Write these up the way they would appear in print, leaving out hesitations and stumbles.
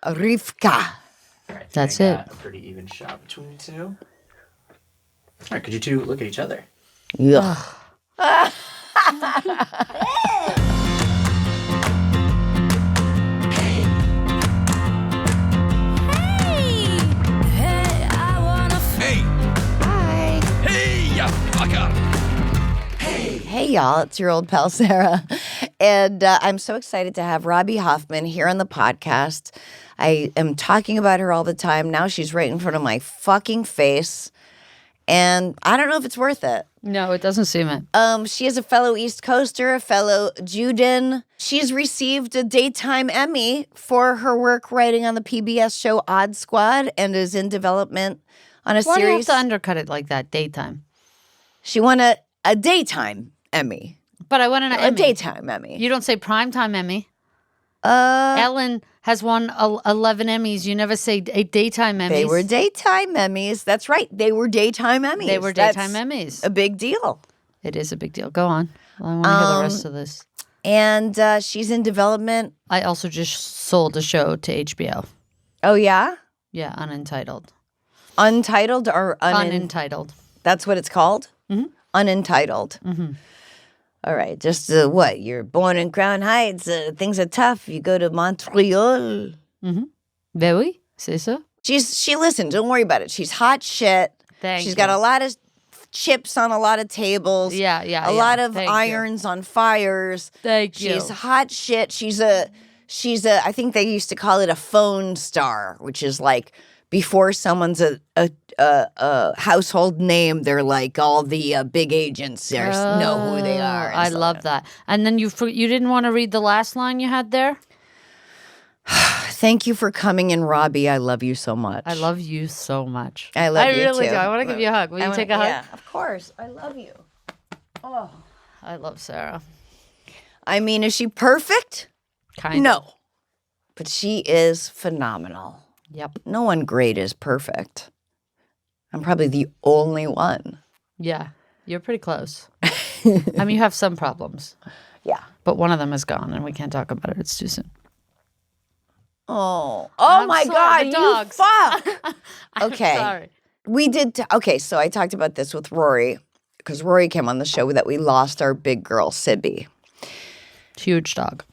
Rivka. All right, That's I it. got a pretty even shot between the two. All right, could you two look at each other? Ugh. Hey, y'all, it's your old pal, Sarah. And I'm so excited to have Robby Hoffman here on the podcast. I am talking about her all the time. Now she's right in front of my fucking face. And I don't know if it's worth it. No, it doesn't seem it. She is a fellow East Coaster, a fellow Juden. She's received a daytime Emmy for her work writing on the PBS show Odd Squad and is in development on a Why do you have series. to undercut it like that? Daytime. She won a daytime Emmy. But I want an A Emmy. daytime Emmy. You don't say primetime Emmy. Ellen has won 11 Emmys. You never say a daytime Emmys. They were daytime Emmys. That's right. They were daytime Emmys. They were daytime Emmys. A big deal. It is a big deal. Go on. I want to hear the rest of this. And she's in development. I also just sold a show to HBO. Oh, yeah? Yeah, Unentitled. Untitled or Unentitled. That's what it's called? Mm-hmm. Unentitled. Mm-hmm. All right. Just what? You're born in Crown Heights. Things are tough. You go to Montreal. Mm-hmm. Very? C'est ça? She listen, don't worry about it. She's hot shit. She's got a lot of chips on a lot of tables. Yeah. A lot of irons on fires. Thank you. She's hot shit. She's a I think they used to call it a phone star, which is like before someone's a household name, they're like all the big agents there know who they are. I love that. And then you didn't want to read the last line you had there? Thank you for coming in, Robby. I love you so much. I love you so much. I love you really too. do. I want to give you a hug. Will you take a hug? Yeah, of course. I love you. Oh, I love Sarah. I mean, is she perfect? Kind of. No. But she is phenomenal. Yep. No one great is perfect. I'm probably the only one. Yeah. You're pretty close. I mean, you have some problems. Yeah. But one of them is gone, and we can't talk about it. It's too soon. Oh I'm my sorry, God, the dogs. you fuck. Okay. Sorry. We did, okay, so I talked about this with Rory, because Rory came on the show that we lost our big girl, Sibby. Huge dog.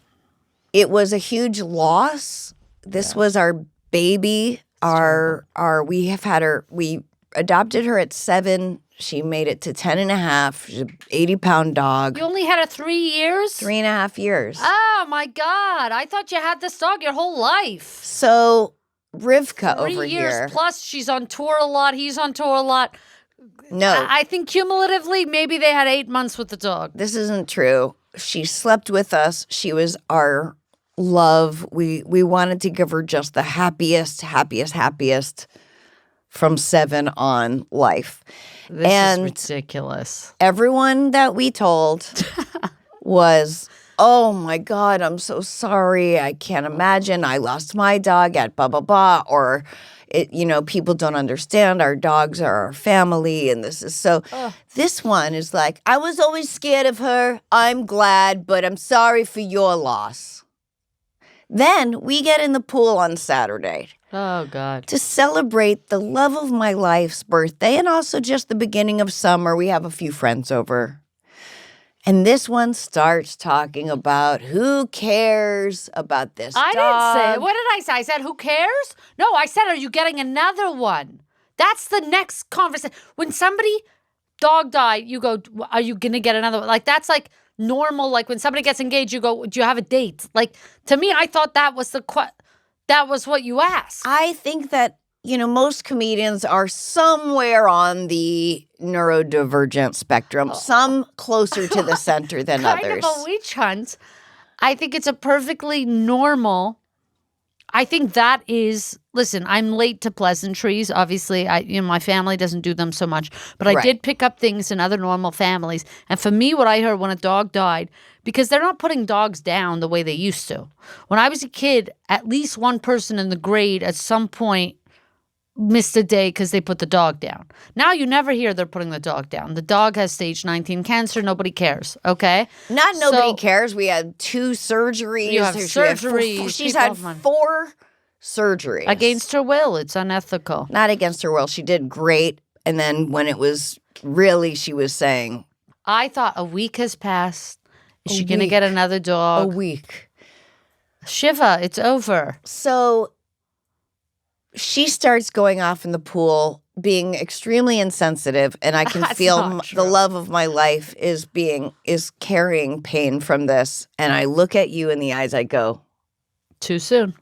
It was a huge loss. This was our baby. We adopted her at 7. She made it to 10 and a half. She's an 80-pound dog. You only had her 3 years? 3.5 years. Oh, my God. I thought you had this dog your whole life. So Rivka 3 over years here. plus. She's on tour a lot. He's on tour a lot. No, I think cumulatively, maybe they had 8 months with the dog. this isn't true. She slept with us. She was our love. We wanted to give her just the happiest from 7 on life. This And is ridiculous. everyone that we told was, oh my God, I'm so sorry. I can't imagine. I lost my dog at blah, blah, blah. Or, people don't understand. Our dogs are our family. And this is so. This one is like, I was always scared of her. I'm glad, but I'm sorry for your loss. Then we get in the pool on Saturday Oh, God. to celebrate the love of my life's birthday and also just the beginning of summer. We have a few friends over. And this one starts talking about who cares about this I dog. didn't say it. What did I say? I said, who cares? No, I said, are you getting another one? That's the next conversation. When somebody dog died, you go, are you going to get another one? Like, that's like normal. Like, when somebody gets engaged, you go, do you have a date? Like, to me, I thought that was that was what you asked. I think that, most comedians are somewhere on the neurodivergent spectrum, some closer to the center than Kind others. of a witch hunt. I think it's a perfectly normal. I think that is, listen, I'm late to pleasantries. Obviously, my family doesn't do them so much, but I Right. did pick up things in other normal families. And for me, what I heard when a dog died, because they're not putting dogs down the way they used to. When I was a kid, at least one person in the grade at some point missed a day because they put the dog down. Now you never hear they're putting the dog down. The dog has stage 19 cancer. Nobody cares. Okay? Not nobody So- cares. We had 2 surgeries. You have She had surgeries. She's People had have money. 4 surgeries. Against her will. It's unethical. Not against her will. She did great. And then when it was really, she was saying, I thought a week has passed. Is A she going to week. get another a dog? week. Shiva, it's over. So she starts going off in the pool, being extremely insensitive, and I can That's feel not the true. love of my life is carrying pain from this. And I look at you in the eyes, I go, Too soon.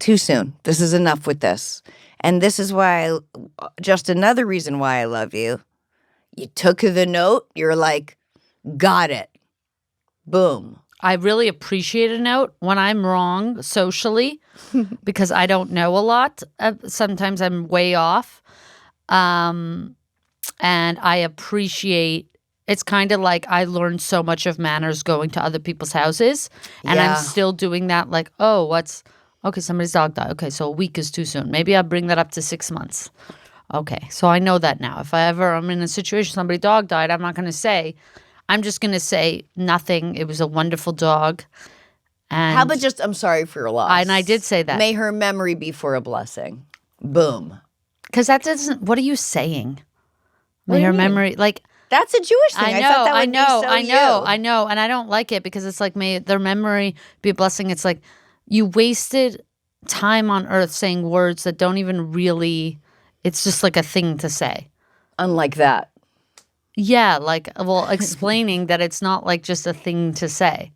too soon. This is enough with this. And this is why just another reason why I love you. You took the note, you're like, got it. Boom. I really appreciate a note when I'm wrong socially because I don't know a lot. Sometimes I'm way off. And I appreciate it's kind of like I learned so much of manners going to other people's houses. And Yeah. I'm still doing that like, okay, somebody's dog died. Okay, so a week is too soon. Maybe I'll bring that up to 6 months. Okay, so I know that now. If I'm in a situation somebody's dog died, I'm not going to say. I'm just going to say nothing. It was a wonderful dog. And How about just, I'm sorry for your loss. And I did say that. May her memory be for a blessing. Boom. Because that doesn't, what are you saying? What do May you her mean? memory, like, That's a Jewish thing. I know, thought that I would know, be so I you. know. And I don't like it because it's like, may their memory be a blessing. It's like you wasted time on earth saying words that don't even really, it's just like a thing to say. Unlike that. Yeah, like, well, explaining that it's not like just a thing to say.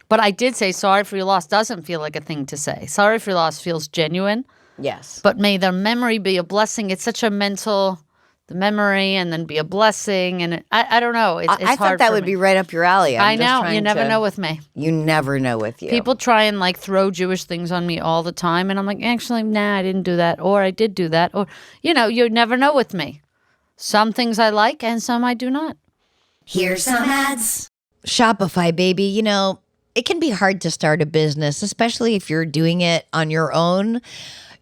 But I did say sorry for your loss doesn't feel like a thing to say. Sorry for your loss feels genuine. Yes. But may their memory be a blessing. It's such a mental, the memory and then be a blessing. And I don't know. It's I hard thought that for would me. be right up your alley. I I'm just know. trying You never to- know with me. You never know with you. People try and like throw Jewish things on me all the time. And I'm like, actually, nah, I didn't do that. Or I did do that. Or, you never know with me. Some things I like and some I do not. Here's some ads. Shopify, baby. It can be hard to start a business, especially if you're doing it on your own.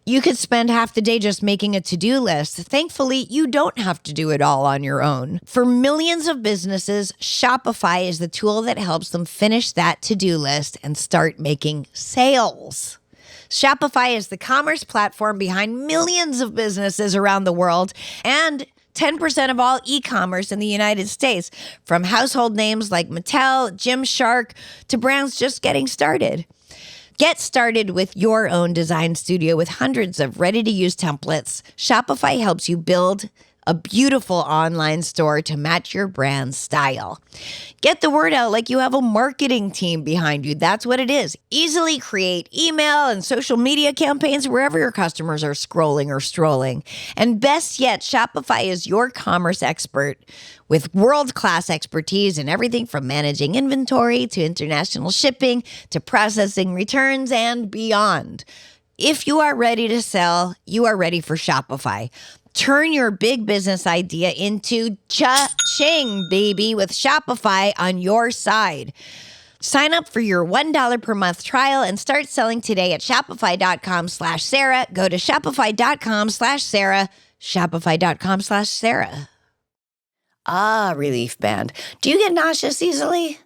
You could spend half the day just making a to-do list. Thankfully, you don't have to do it all on your own. For millions of businesses, Shopify is the tool that helps them finish that to-do list and start making sales. Shopify is the commerce platform behind millions of businesses around the world and 10% of all e-commerce in the United States, from household names like Mattel, Gymshark, to brands just getting started. Get started with your own design studio with hundreds of ready-to-use templates. Shopify helps you build a beautiful online store to match your brand's style. Get the word out like you have a marketing team behind you. That's what it is. Easily create email and social media campaigns wherever your customers are scrolling or strolling. And best yet, Shopify is your commerce expert with world-class expertise in everything from managing inventory to international shipping to processing returns and beyond. If you are ready to sell, you are ready for Shopify. Turn your big business idea into cha-ching, baby, with Shopify on your side. Sign up for your $1 per month trial and start selling today at shopify.com/Sarah. Go to shopify.com/Sarah, shopify.com/Sarah. Ah, Relief Band. Do you get nauseous easily?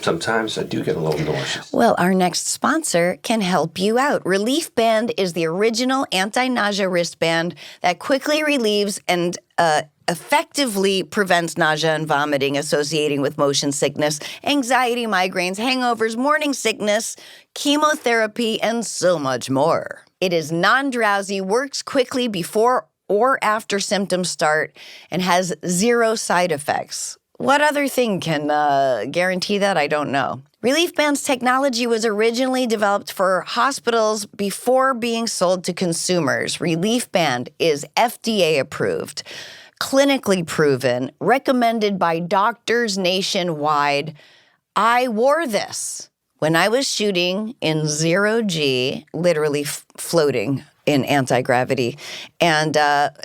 Sometimes I do get a little nauseous. Well, our next sponsor can help you out. Relief Band is the original anti-nausea wristband that quickly relieves and effectively prevents nausea and vomiting associating with motion sickness, anxiety, migraines, hangovers, morning sickness, chemotherapy, and so much more. It is non-drowsy, works quickly before or after symptoms start, and has 0 side effects. What other thing can guarantee that? I don't know. Relief Band's technology was originally developed for hospitals before being sold to consumers. Relief Band is FDA approved, clinically proven, recommended by doctors nationwide. I wore this when I was shooting in 0G, literally floating in anti-gravity, and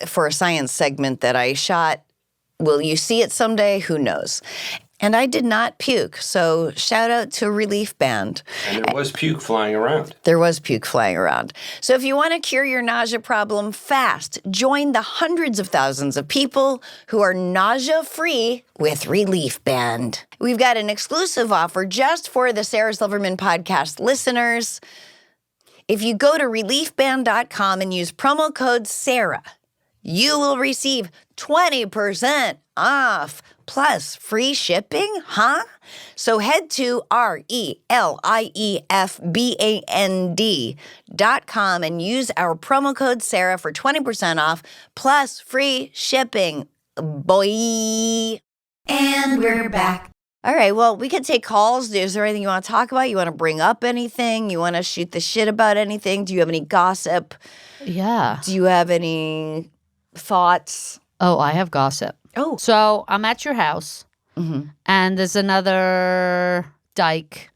for a science segment that I shot. Will you see it someday? Who knows? And I did not puke, so shout out to Relief Band. And there was puke flying around. There was puke flying around. So if you want to cure your nausea problem fast, join the hundreds of thousands of people who are nausea-free with Relief Band. We've got an exclusive offer just for the Sarah Silverman Podcast listeners. If you go to reliefband.com and use promo code SARAH, you will receive 20% off plus free shipping, huh? So head to RELIEFBAND.com and use our promo code Sarah for 20% off plus free shipping, boy. And we're back. All right, well, we could take calls. Is there anything you want to talk about? You want to bring up anything? You want to shoot the shit about anything? Do you have any gossip? Yeah. Do you have any thoughts? Oh, I have gossip. Oh. So I'm at your house, and there's another dyke,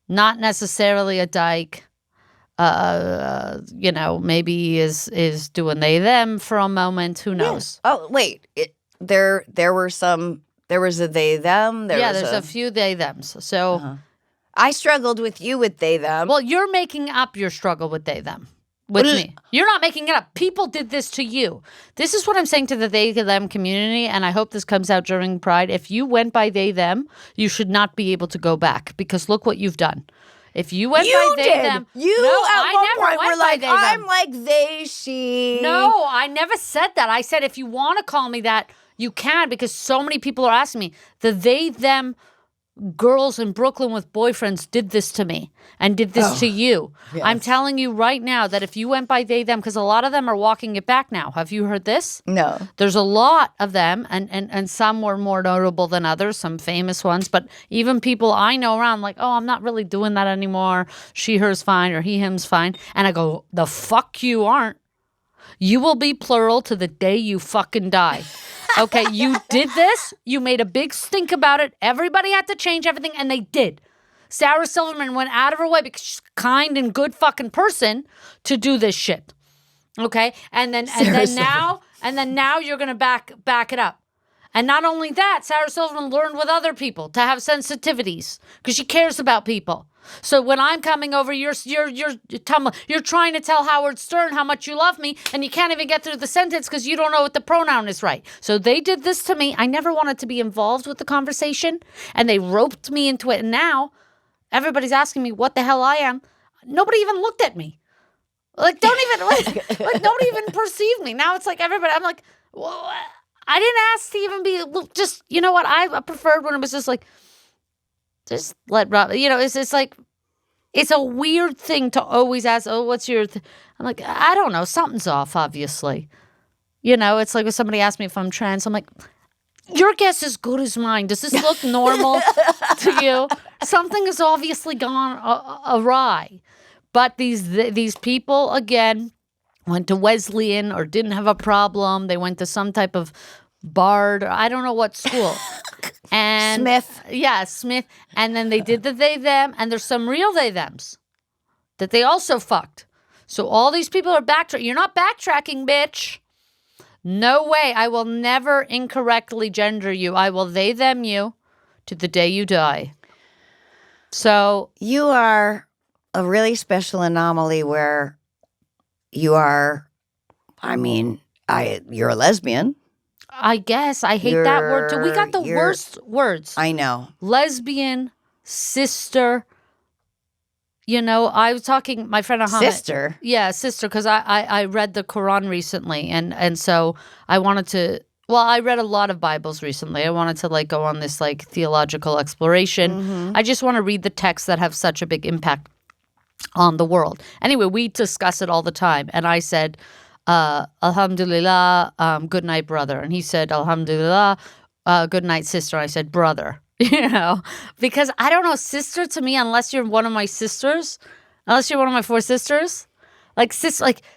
not necessarily a dyke. Maybe is doing they them for a moment. Who knows? Yeah. Oh, wait. There was a they them. There's a few they thems. So I struggled with you with they them. well, you're making up your struggle with they them. With me. You're not making it up. People did this to you. This is what I'm saying to the they them community, and I hope this comes out during Pride. If you went by they them, you should not be able to go back because look what you've done. If you went by they them, I never went by they them. I'm like they she. No, I never said that. I said if you want to call me that, you can because so many people are asking me. The they them girls in Brooklyn with boyfriends did this to me and did this to you. Yes. I'm telling you right now that if you went by they, them, because a lot of them are walking it back now. Have you heard this? No. There's a lot of them, and some were more notable than others, some famous ones, but even people I know around like, oh, I'm not really doing that anymore. She, her's fine, or he, him's fine. And I go, the fuck you aren't. You will be plural to the day you fucking die. Okay, you did this. You made a big stink about it. Everybody had to change everything, and they did. Sarah Silverman went out of her way because she's a kind and good fucking person to do this shit. Okay, and then now you're gonna back it up. And not only that, Sarah Silverman learned with other people to have sensitivities because she cares about people. So when I'm coming over, you're trying to tell Howard Stern how much you love me, and you can't even get through the sentence because you don't know what the pronoun is right. So they did this to me. I never wanted to be involved with the conversation, and they roped me into it. And now everybody's asking me what the hell I am. Nobody even looked at me. Like, nobody even perceived me. Now it's like everybody. I'm like, well, I didn't ask to even be. Just you know what? I preferred when it was just like. Just let Rob, it's like, it's a weird thing to always ask, oh, what's your, I'm like, I don't know, something's off, obviously. It's like when somebody asks me if I'm trans, I'm like, your guess is good as mine. Does this look normal to you? Something has obviously gone awry. But these people, again, went to Wesleyan or didn't have a problem. They went to some type of Bard, or I don't know what school. And Smith. Yeah, Smith. And then they did the they, them, and there's some real they, thems that they also fucked. So all these people are backtracking. You're not backtracking, bitch. No way. I will never incorrectly gender you. I will they, them you to the day you die. So you are a really special anomaly where you are, you're a lesbian. I guess. I hate that word too. We got the worst words. I know. Lesbian, sister. I was talking, my friend Ahmed. Sister? Yeah, sister, because I read the Quran recently, and so I wanted to, I read a lot of Bibles recently. I wanted to go on this theological exploration. Mm-hmm. I just want to read the texts that have such a big impact on the world. Anyway, we discuss it all the time, and I said, Alhamdulillah, good night, brother. And he said, Alhamdulillah, good night, sister. I said, brother, because I don't know, sister to me, unless you're one of my sisters, unless you're one of my 4 sisters,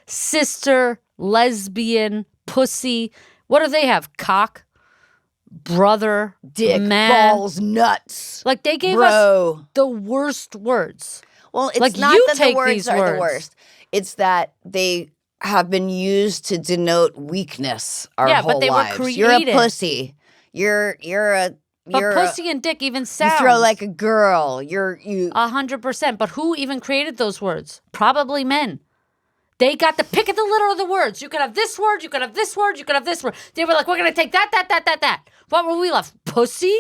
sister, lesbian, pussy. What do they have? Cock, brother, dick, man, balls, nuts. They gave us the worst words. Well, it's not that the words are the worst. It's that they have been used to denote weakness our whole lives. Were created. You're a pussy. You're But pussy and dick even sound. You throw like a girl. You 100%. But who even created those words? Probably men. They got the pick of the litter of the words. You could have this word, you could have this word, you could have this word. They were like, we're going to take that. What were we left? Pussy?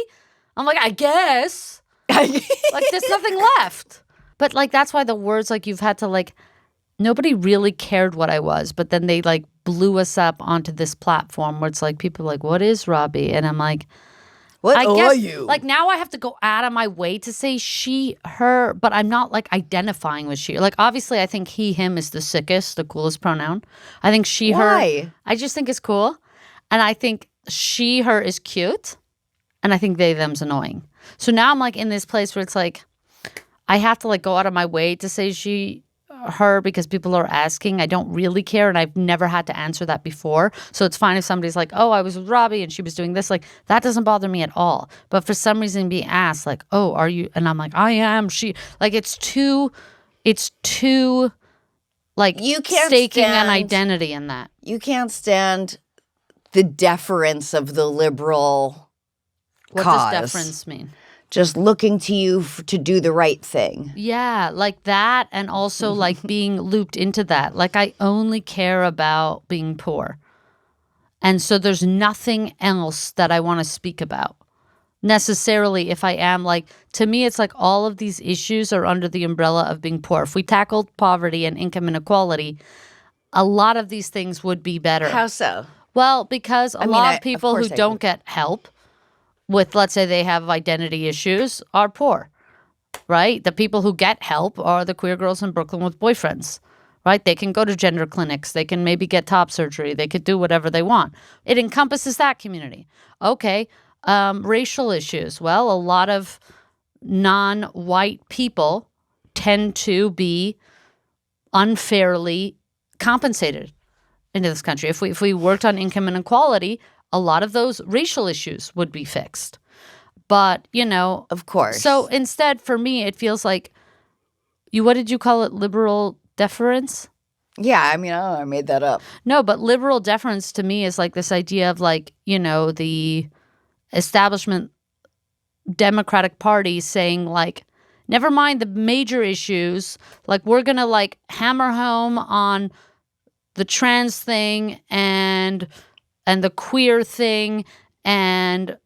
I'm like, I guess. Like, there's nothing left. But, like, that's why the words, like, you've had to, like, nobody really cared what I was. But then they, like, blew us up onto this platform where it's like, people are like, what is Robby? And I'm like, what I are guess, you? Like, now I have to go out of my way to say she, her, but I'm not, like, identifying with she. Like, obviously, I think he, him is the sickest, the coolest pronoun. I think she, Why? her. I just think it's cool. And I think she, her is cute. And I think they, them's annoying. So now I'm, like, in this place where it's like, I have to, like, go out of my way to say she, her, because people are asking. I don't really care, and I've never had to answer that before. So it's fine if somebody's like, oh, I was with Robby and she was doing this. Like, that doesn't bother me at all. But for some reason being asked, like, oh, are you? And I'm like, I am. She, like, it's too like, You can't staking an stand- identity in that. You can't stand the deference of the liberal What cause. does deference mean? Just looking to you to do the right thing. Yeah, like that, and also like being looped into that. Like, I only care about being poor. And so there's nothing else that I want to speak about necessarily if I am like, to me, it's like all of these issues are under the umbrella of being poor. If we tackled poverty and income inequality, a lot of these things would be better. How so? Well, because a lot of people who course I don't would. get help with, let's say they have identity issues, are poor, right? The people who get help are the queer girls in Brooklyn with boyfriends, right? They can go to gender clinics. They can maybe get top surgery. They could do whatever they want. It encompasses that community. Okay, racial issues. Well, a lot of non-white people tend to be unfairly compensated into this country. If we worked on income inequality, a lot of those racial issues would be fixed. But, you know. Of course. So instead, for me, it feels like what did you call it? Liberal deference? Yeah, I mean, I don't know, I made that up. No, but liberal deference to me is like this idea of like, you know, the establishment Democratic Party saying like, never mind the major issues, like we're going to like hammer home on the trans thing and the queer thing and,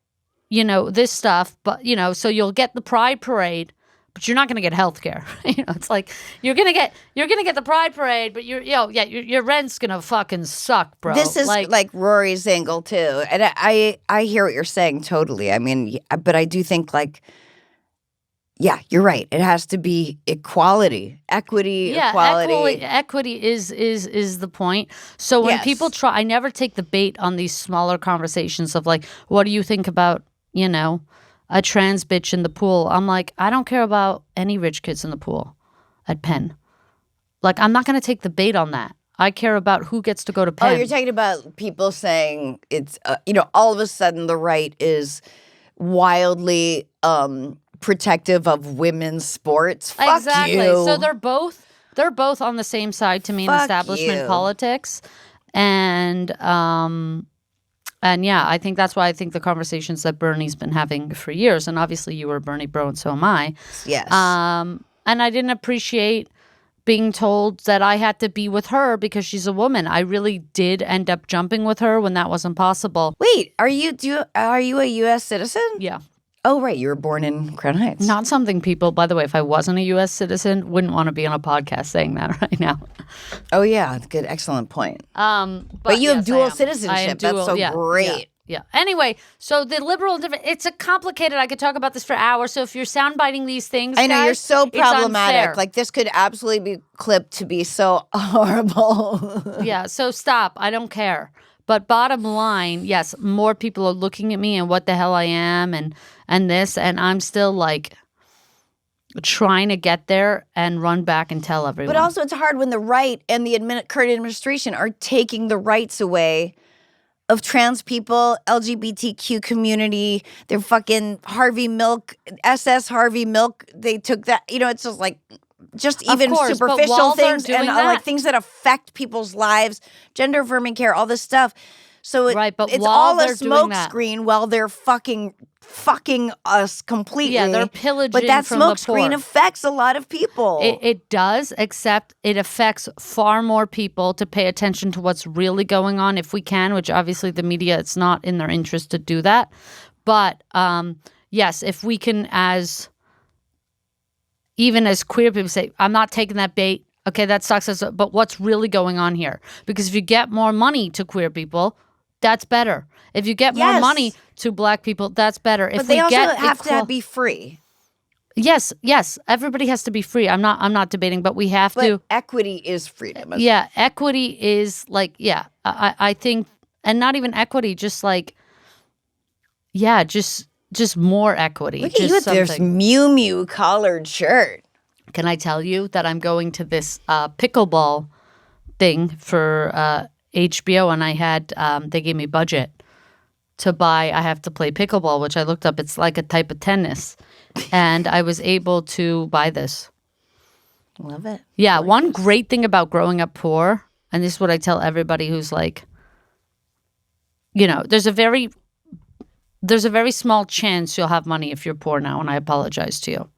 you know, this stuff. But, you know, so you'll get the Pride Parade, but you're not going to get health care. You know, it's like you're going to get the Pride Parade, but your rent's going to fucking suck, bro. This is like Rory's angle too. And I hear what you're saying totally. I mean, but I do think like, yeah, you're right. It has to be equality, equity, equality. Equity is the point. So when Yes. people try, I never take the bait on these smaller conversations of like, what do you think about, you know, a trans bitch in the pool? I'm like, I don't care about any rich kids in the pool at Penn. Like, I'm not going to take the bait on that. I care about who gets to go to Penn. Oh, you're talking about people saying it's, you know, all of a sudden the right is wildly protective of women's sports. Fuck exactly. you. So they're both on the same side to me in Fuck establishment you. politics. And yeah, I think that's why I think the conversations that Bernie's been having for years, and obviously you were a Bernie bro and so am I. Yes. And I didn't appreciate being told that I had to be with her because she's a woman. I really did end up jumping with her when that wasn't possible. Wait, are you a U.S. citizen? Yeah. Oh, right. You were born in Crown Heights. Not something people, by the way, if I wasn't a U.S. citizen, wouldn't want to be on a podcast saying that right now. Oh, yeah. Good. Excellent point. But you have yes, I dual am. citizenship. I am That's so yeah, great. Yeah. Anyway, so the liberal, it's a complicated, I could talk about this for hours. So if you're soundbiting these things, I know, you're guys, so it's problematic. unfair. Like, this could absolutely be clipped to be so horrible. Yeah, so stop. I don't care. But bottom line, yes, more people are looking at me and what the hell I am and this, and I'm still like trying to get there and run back and tell everyone. But also, it's hard when the right and the current administration are taking the rights away of trans people, LGBTQ community. They're fucking Harvey Milk, SS Harvey Milk. They took that. You know, it's just like even course, but superficial while they're things doing and that- like things that affect people's lives, gender affirming care, all this stuff. So Right, but it's while all a they're doing that- smokescreen while they're fucking us completely. Yeah, they're pillaging But that from the smokescreen poor. affects a lot of people. It does, except it affects far more people to pay attention to what's really going on if we can, which obviously the media, it's not in their interest to do that. But yes, if we can, even as queer people say, I'm not taking that bait. Okay, that sucks. But what's really going on here? Because if you get more money to queer people, that's better. If you get more money to Black people, that's better. but they also have to be free. Yes. Everybody has to be free. I'm not debating, but we have to. Equity is freedom. Yeah, equity is like, I think, and not even equity, just like, just more equity. Look at you with this Mew Mew collared shirt. Can I tell you that I'm going to this pickleball thing for HBO, and I had they gave me budget to buy. I have to play pickleball, which I looked up. It's like a type of tennis, and I was able to buy this. Love it. Yeah, one great thing about growing up poor, and this is what I tell everybody who's like, there's a very small chance you'll have money if you're poor now, and I apologize to you.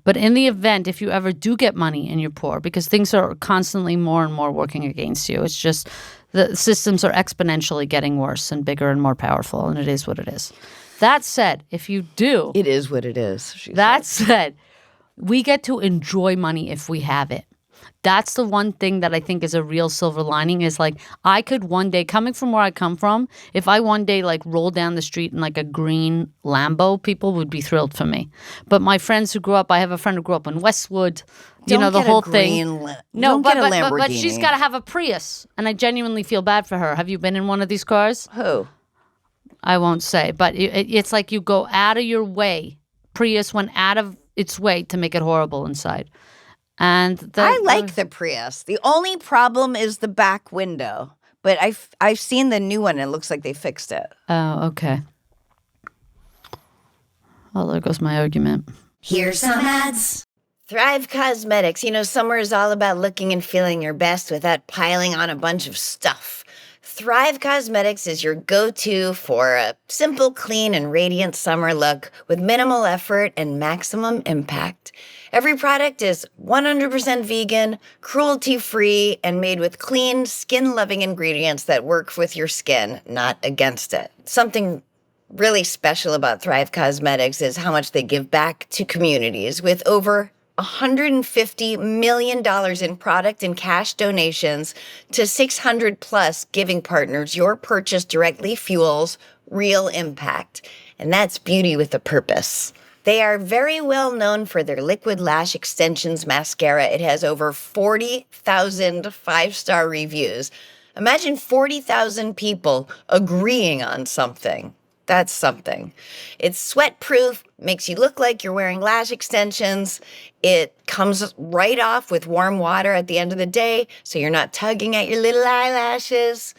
But in the event, if you ever do get money and you're poor, because things are constantly more and more working against you, it's just the systems are exponentially getting worse and bigger and more powerful, and it is what it is. That said, if you do... It is what it is, That said, we get to enjoy money if we have it. That's the one thing that I think is a real silver lining is like I could one day, coming from where I come from, if I one day like roll down the street in like a green Lambo, people would be thrilled for me. But my friends who grew up, I have a friend who grew up in Westwood, the whole thing. But she's got to have a Prius, and I genuinely feel bad for her. Have you been in one of these cars? Who? I won't say, but it's like you go out of your way. Prius went out of its way to make it horrible inside. And I like the Prius. The only problem is the back window. But I've seen the new one. And it looks like they fixed it. Oh, okay. Oh, there goes my argument. Here's some ads. Thrive Cosmetics. Summer is all about looking and feeling your best without piling on a bunch of stuff. Thrive Cosmetics is your go-to for a simple, clean, and radiant summer look with minimal effort and maximum impact. Every product is 100% vegan, cruelty-free, and made with clean, skin-loving ingredients that work with your skin, not against it. Something really special about Thrive Cosmetics is how much they give back to communities with over $150 million in product and cash donations to 600 plus giving partners. Your purchase directly fuels real impact. And that's beauty with a purpose. They are very well known for their Liquid Lash Extensions mascara. It has over 40,000 5-star reviews. Imagine 40,000 people agreeing on something. That's something. It's sweat-proof, makes you look like you're wearing lash extensions. It comes right off with warm water at the end of the day, so you're not tugging at your little eyelashes.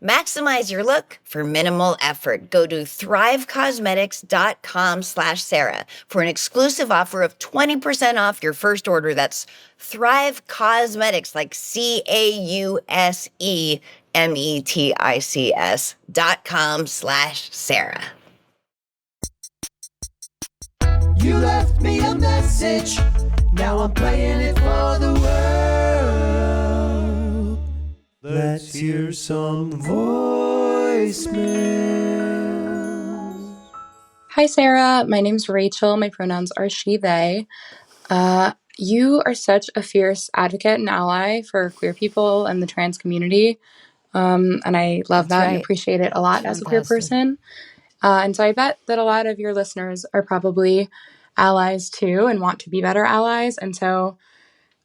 Maximize your look for minimal effort. Go to thrivecosmetics.com/Sarah for an exclusive offer of 20% off your first order. That's Thrive Cosmetics, like CAUSEMETICS.com/Sarah. You left me a message, now I'm playing it for the world. Let's hear some voicemails. Hi, Sarah. My name's Rachel. My pronouns are she, they. You are such a fierce advocate and ally for queer people and the trans community. And I love that and appreciate it a lot as a queer person. And so I bet that a lot of your listeners are probably allies too and want to be better allies. And so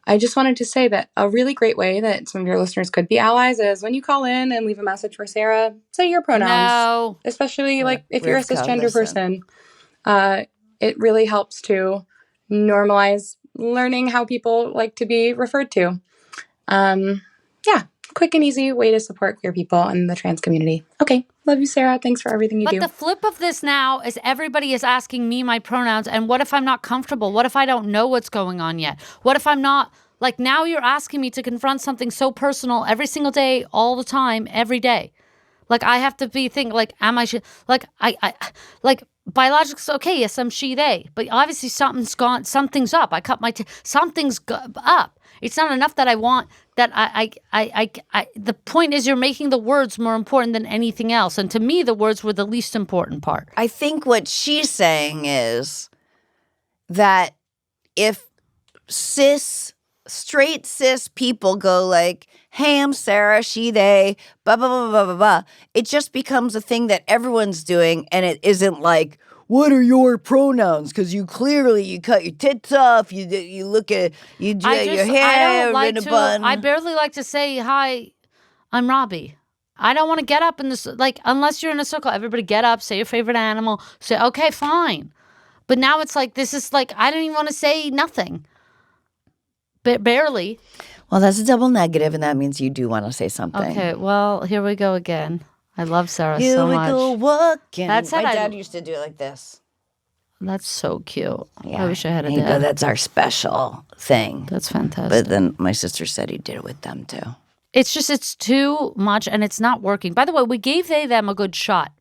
I just wanted to say that a really great way that some of your listeners could be allies is when you call in and leave a message for Sarah, say your pronouns. No. Especially if you're a cisgender person. It really helps to normalize learning how people like to be referred to. Quick and easy way to support queer people and the trans community. Okay. Love you, Sarah. Thanks for everything you do. But the flip of this now is everybody is asking me my pronouns. And what if I'm not comfortable? What if I don't know what's going on yet? What if I'm not, now you're asking me to confront something so personal every single day, all the time, every day. Like I have to be thinking like, am I like I like biologics? Okay, yes, I'm she they, but obviously something's gone. Something's up. I cut my something's up. It's not enough that I want that I. The point is, you're making the words more important than anything else, and to me, the words were the least important part. I think what she's saying is that if straight cis people go like, hey, I'm Sarah, she, they, blah, blah, blah, blah, blah, blah, it just becomes a thing that everyone's doing, and it isn't like, what are your pronouns? Because you cut your tits off, you look at, you do your hair in a bun. I barely like to say, hi, I'm Robby. I don't want to get up in this, like, unless you're in a circle, everybody get up, say your favorite animal, say, okay, fine. But now it's like, this is like, I don't even want to say nothing. Barely. Well, that's a double negative, and that means you do want to say something. Okay, well, here we go again. I love Sarah Here so we much. go walking. That's My it, dad used to do it like this. That's so cute. Yeah. I wish I had a He'd go, dad. that's our special thing. That's fantastic. But then my sister said he did it with them too. It's just, it's too much and it's not working. By the way, we gave them a good shot.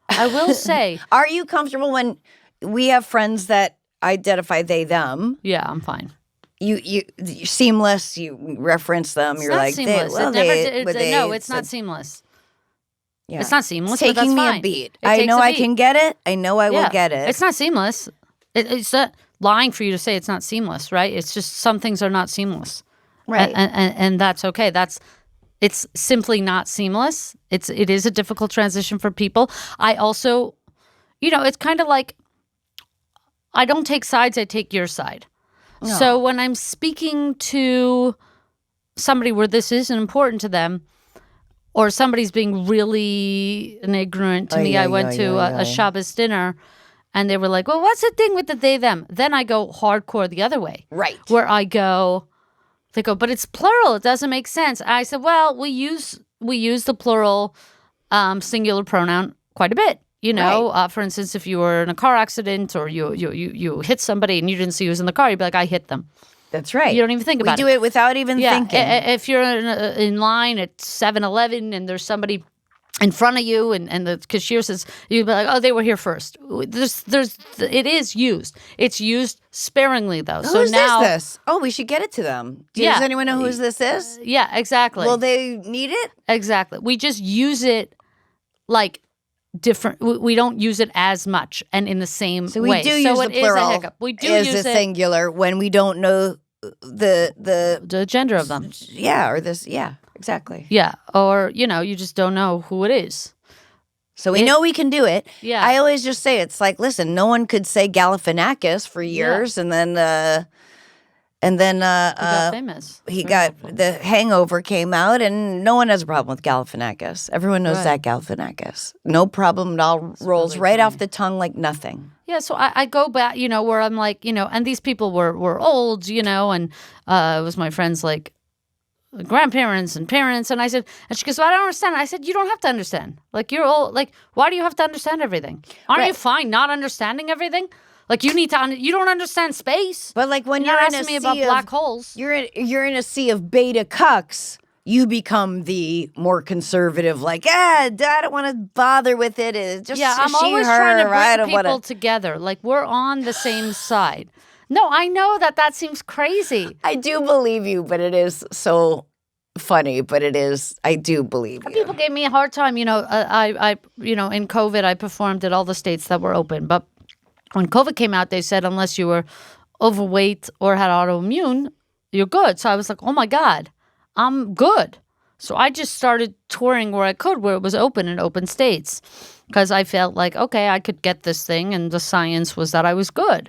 I will say. Are you comfortable when we have friends that identify they, them? Yeah, I'm fine. You're seamless, you reference them, It's you're not like, seamless. No, it's not seamless. Yeah. It's not seamless. It's but that's taking me fine. a beat. It I takes know a I beat. can get it. I know I will get it. It's not seamless. It's not lying for you to say it's not seamless, right? It's just some things are not seamless. Right. And that's okay. It's simply not seamless. It is a difficult transition for people. I also, it's kind of like, I don't take sides, I take your side. No. So when I'm speaking to somebody where this isn't important to them, or somebody's being really ignorant to me, I went to a Shabbos dinner, and they were like, well, what's the thing with the they, them? Then I go hardcore the other way. Right. Where they go, but it's plural. It doesn't make sense. I said, well, we use the plural singular pronoun quite a bit. Right. For instance, if you were in a car accident or you hit somebody and you didn't see who was in the car, you'd be like, I hit them. That's right. You don't even think about it. We do it without even thinking. If you're in line at 7-Eleven and there's somebody in front of you and the cashier says, you'd be like, oh, they were here first. It is used. It's used sparingly, though. Who's this? Oh, we should get it to them. Does anyone know who this is? Yeah, exactly. Will they need it? Exactly. We just use it like different. We don't use it as much and in the same way. So we do use the plural. Is a hiccup. We do use use the it singular when we don't know the gender of them. Yeah, or this. Yeah, exactly. Yeah, or you just don't know who it is. So we know we can do it. Yeah. I always just say it's like, listen, no one could say Galifianakis for years, and then he got famous. The Hangover came out, and no one has a problem with Galifianakis. Everyone knows that Galifianakis. No problem at all. Rolls really right funny. off the tongue like nothing. Yeah, so I go back, where I'm like, and these people were old, and it was my friends like grandparents and parents, and I said, and she goes, well, I don't understand. I said, you don't have to understand. Like, you're old. Like, why do you have to understand everything? Aren't you fine not understanding everything? Like, you need to. You don't understand space. But like when you're you're in asking a me sea about of, black holes, you're in a sea of beta cucks. You become the more conservative, like, I don't want to bother with it. It's just I'm she, always her, trying to I bring don't people wanna... together. Like, we're on the same side. No, I know that seems crazy. I do believe you, but it is so funny. But it is, I do believe you. People gave me a hard time. I in COVID, I performed at all the states that were open, but when COVID came out, they said unless you were overweight or had autoimmune, you're good. So I was like, oh my God, I'm good. So I just started touring where I could, where it was open in open states, because I felt like, okay, I could get this thing, and the science was that I was good.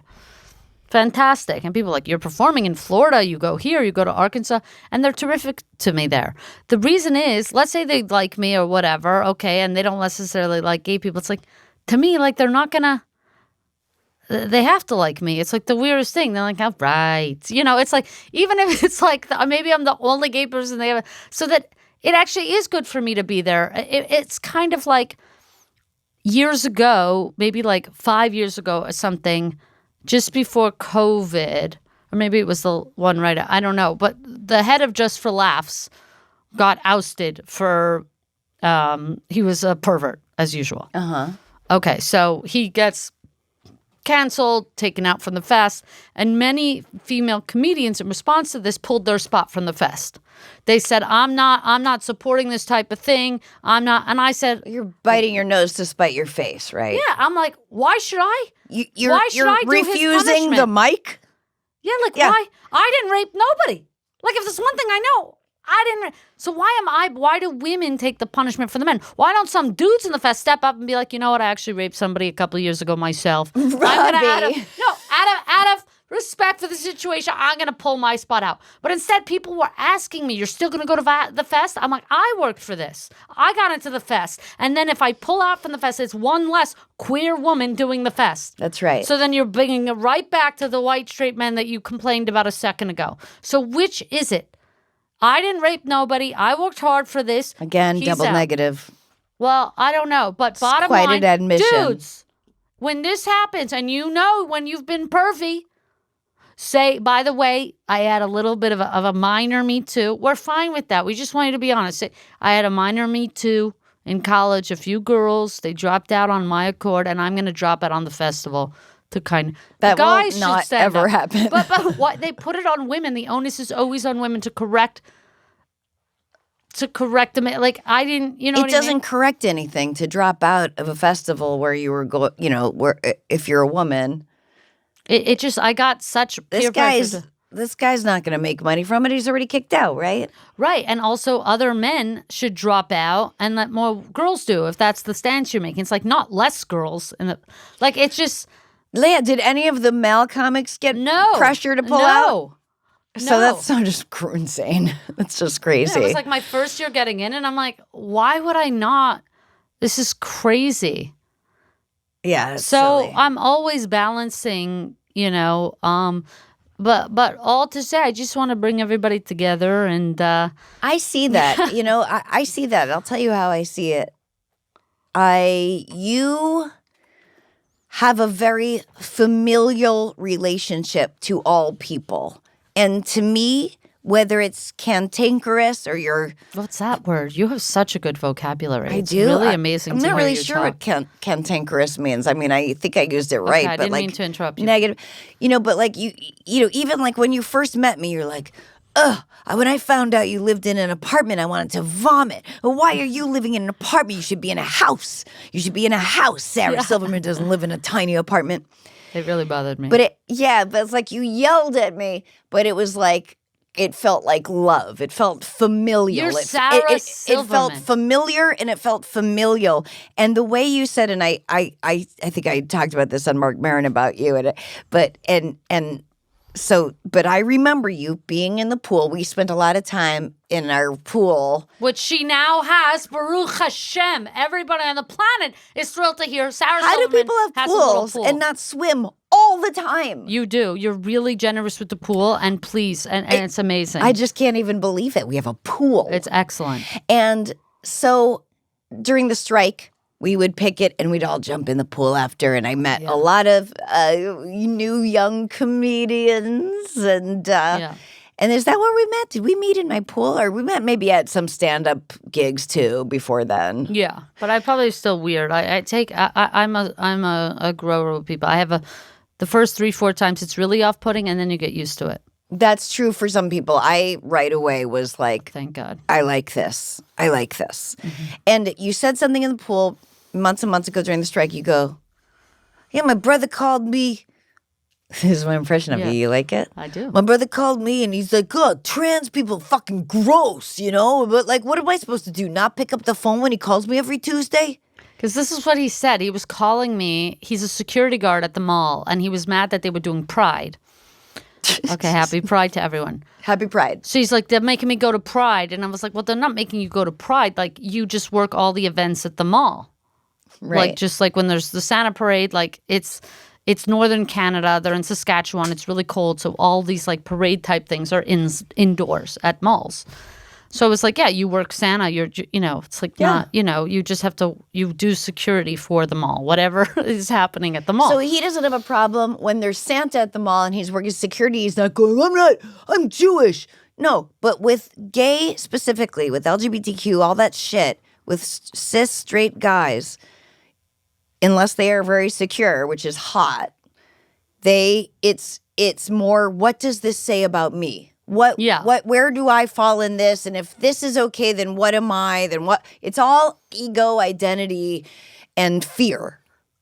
Fantastic. And people are like, you're performing in Florida, you go here, you go to Arkansas, and they're terrific to me there. The reason is, let's say they like me or whatever, okay, and they don't necessarily like gay people. It's like, to me, like, they're not gonna... They have to like me. It's like the weirdest thing. They're like, oh, right. It's like, even if it's like, maybe I'm the only gay person they have. So that it actually is good for me to be there. It's kind of like years ago, maybe like 5 years ago or something, just before COVID, or maybe it was the one I don't know. But the head of Just for Laughs got ousted for He was a pervert, as usual. Okay, so he gets canceled, taken out from the fest, and many female comedians in response to this pulled their spot from the fest. They said, I'm not supporting this type of thing. I'm not. And I said, You're biting your nose to spite your face, right? yeah, I'm like, why should I? You're I do his refusing the punishment? mic? Yeah, why? I didn't rape nobody. Like, if there's one thing I know, I didn't. So why do women take the punishment for the men? Why don't some dudes in the fest step up and be like, you know what, I actually raped somebody a couple of years ago myself. I'm gonna, out of respect for the situation, I'm going to pull my spot out. But instead, people were asking me, you're still going to go to the fest? I'm like, I worked for this. I got into the fest. And then if I pull out from the fest, it's one less queer woman doing the fest. That's right. So then you're bringing it right back to the white straight men that you complained about a second ago. So which is it? I didn't rape nobody. I worked hard for this. Again, He's double out. negative. Well, I don't know. But bottom quite line, an admission. dudes, when this happens, and you know when you've been pervy, say, by the way, I had a little bit of a minor Me Too. We're fine with that. We just want you to be honest. Say, I had a minor Me Too in college. A few girls, they dropped out on my accord, and I'm going to drop out on the festival to kind of. That guys will not should stand ever up. happen. But what they put it on women. The onus is always on women to correct them. Like, I didn't, you know It what I mean? doesn't correct anything to drop out of a festival where you were where if you're a woman. It just, I got such peer pressure. This guy's not going to make money from it. He's already kicked out, right? Right. And also other men should drop out and let more girls do if that's the stance you're making. It's like not less girls. Like, it's just. Leah, did any of the male comics get pressure to pull out? So that's so just insane. That's just crazy. Yeah, it was like my first year getting in, and I'm like, why would I not? This is crazy. Yeah. It's so silly. I'm always balancing, but all to say, I just want to bring everybody together, and I see that. I see that. I'll tell you how I see it. You have a very familial relationship to all people. And to me, whether it's cantankerous or you're... What's that word? You have such a good vocabulary. I do. It's really amazing I'm to not hear really you sure talk. what cantankerous means. I mean, I think I used it right. I but didn't like, mean to interrupt you. Negative. But like even like when you first met me, you're like, ugh, when I found out you lived in an apartment, I wanted to vomit. Well, why are you living in an apartment? You should be in a house. You should be in a house. Sarah Silverman doesn't live in a tiny apartment. It really bothered me. But it's like you yelled at me, but it was like, it felt like love. It felt familial. You're Sarah Silverman. It felt familiar and it felt familial. And the way you said, and I think I talked about this on Mark Maron about you, but I remember you being in the pool. We spent a lot of time in our pool. Which she now has, Baruch Hashem. Everybody on the planet is thrilled to hear Sarah How do Silverman people have has a little pools pool. and not swim all the time? You do. You're really generous with the pool, and please, and it's amazing. I just can't even believe it. We have a pool. It's excellent. And so during the strike, we would pick it and we'd all jump in the pool after. And I met a lot of new young comedians. And is that where we met? Did we meet in my pool? Or we met maybe at some stand-up gigs too before then? Yeah, but I probably still weird. I'm a grower with people. I have the first 3-4 times it's really off-putting, and then you get used to it. That's true for some people. I right away was like, thank God. I like this. Mm-hmm. And you said something in the pool months and months ago during the strike. You go, yeah, my brother called me. This is my impression of you. You like it? I do. My brother called me and he's like, God, trans people fucking gross, But like, what am I supposed to do? Not pick up the phone when he calls me every Tuesday? Because this is what he said. He was calling me. He's a security guard at the mall, and he was mad that they were doing Pride. Okay, happy Pride to everyone. Happy Pride. So he's like, they're making me go to Pride. And I was like, well, they're not making you go to Pride. Like, you just work all the events at the mall. Right. Like, just like when there's the Santa Parade, like it's northern Canada. They're in Saskatchewan. It's really cold. So all these like parade type things are indoors at malls. So it was like, yeah, you work Santa. It's like not, you just have to, you do security for the mall, whatever is happening at the mall. So he doesn't have a problem when there's Santa at the mall and he's working security. He's not going, I'm Jewish. No, but with gay specifically, with LGBTQ, all that shit, with cis straight guys, unless they are very secure, which is hot, it's more, what does this say about me? Where do I fall in this? And if this is okay, then what am I? Then what? It's all ego, identity, and fear.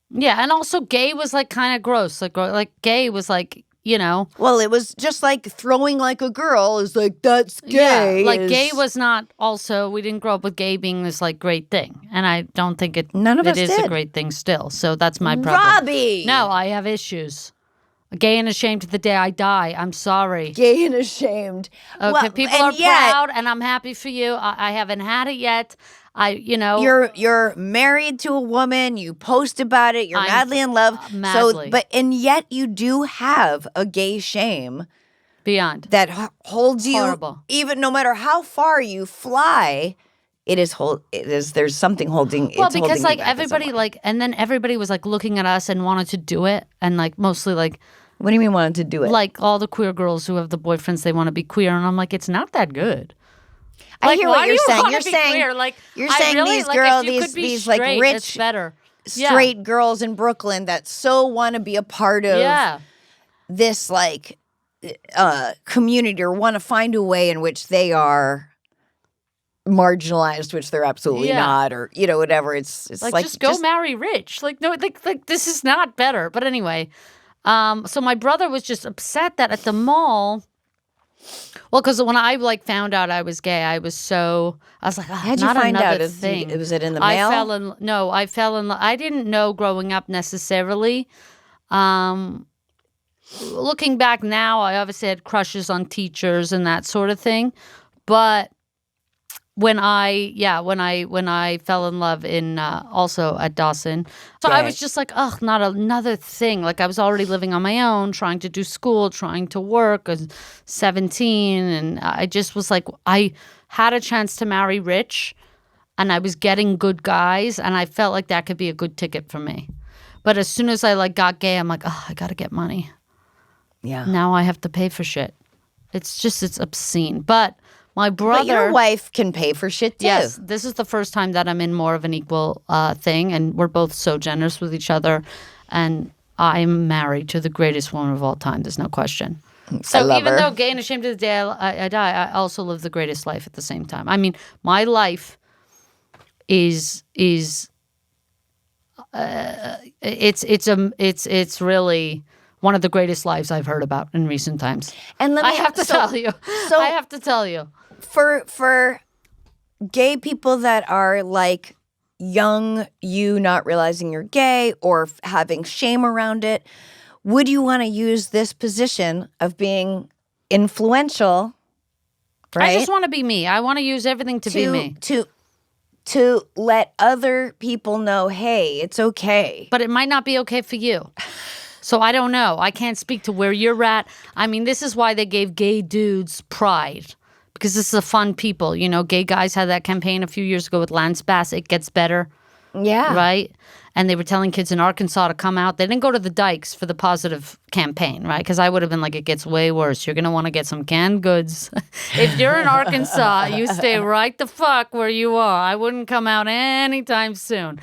Yeah, and also gay was like kind of gross. Like gay was like, you know. Well, it was just like throwing like a girl is like, that's gay. Yeah, like gay was not also, we didn't grow up with gay being this like great thing. And I don't think it is a great thing still. So that's my problem. Robby! No, I have issues. Gay and ashamed to the day I die. I'm sorry. Gay and ashamed. Okay, Well, people are proud, and I'm happy for you. I haven't had it yet. You're married to a woman. You post about it. You're madly in love. Madly. And yet you do have a gay shame beyond that holds you. Horrible. Even no matter how far you fly. There's something holding. Well, it's because holding like you back in everybody some way. and then everybody was like looking at us and wanted to do it, and like mostly like. What do you mean wanted to do it? Like all the queer girls who have the boyfriends, they want to be queer, and I'm like, it's not that good. I Like, hear why what do you're you saying. wanna You're be saying queer? Like, you're I saying really, these like, girls, if you could be these like straight, rich, it's better. straight girls in Brooklyn that so want to be a part of this like community or want to find a way in which they are marginalized, which they're absolutely not, or whatever. It's like just go marry rich. Like no, like this is not better. But anyway, so my brother was just upset that at the mall. Well, because when I like found out I was gay, I was like, how'd you not find another out? thing. Was it in the mail? I fell in love. I didn't know growing up necessarily. Looking back now, I obviously had crushes on teachers and that sort of thing, but when I fell in love in also at Dawson, so I was just like, ugh, not another thing. Like I was already living on my own, trying to do school, trying to work. I was 17, and I just was like, I had a chance to marry rich, and I was getting good guys, and I felt like that could be a good ticket for me. But as soon as I like got gay, I'm like, oh, I got to get money. Yeah. Now I have to pay for shit. It's obscene. But my brother. But your wife can pay for shit too. Yes, this is the first time that I'm in more of an equal thing, and we're both so generous with each other. And I'm married to the greatest woman of all time. There's no question. So even though gay and ashamed to the day I die, I also live the greatest life at the same time. I mean, my life is it's really one of the greatest lives I've heard about in recent times. And I have to tell you. For gay people that are like young, you not realizing you're gay or having shame around it, would you want to use this position of being influential? Right? I just want to be me. I want to use everything to be me. To let other people know, hey, it's okay. But it might not be okay for you. So I don't know. I can't speak to where you're at. I mean, this is why they gave gay dudes pride. Because this is a fun people. You know, gay guys had that campaign a few years ago with Lance Bass. It gets better. Yeah. Right? And they were telling kids in Arkansas to come out. They didn't go to the dikes for the positive campaign, right? Because I would have been like, it gets way worse. You're going to want to get some canned goods. If you're in Arkansas, you stay right the fuck where you are. I wouldn't come out anytime soon.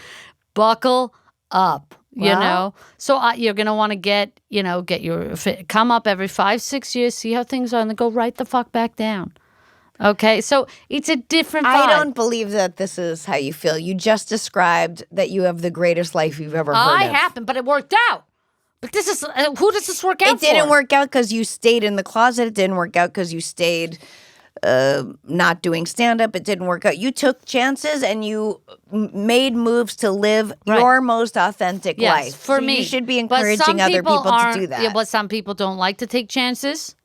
Buckle up. You know, so you're going to want to get your come up every 5-6 years, see how things are, and then go right the fuck back down. Okay, so it's a different vibe. I don't believe that this is how you feel. You just described that you have the greatest life you've ever heard of. I happen, but it worked out. But this is who does this work out for? It didn't work out because you stayed in the closet. It didn't work out because you stayed not doing stand-up. It didn't work out. You took chances and you made moves to live your most authentic life. For me. You should be But encouraging other people to do that. Yeah, but some people don't like to take chances.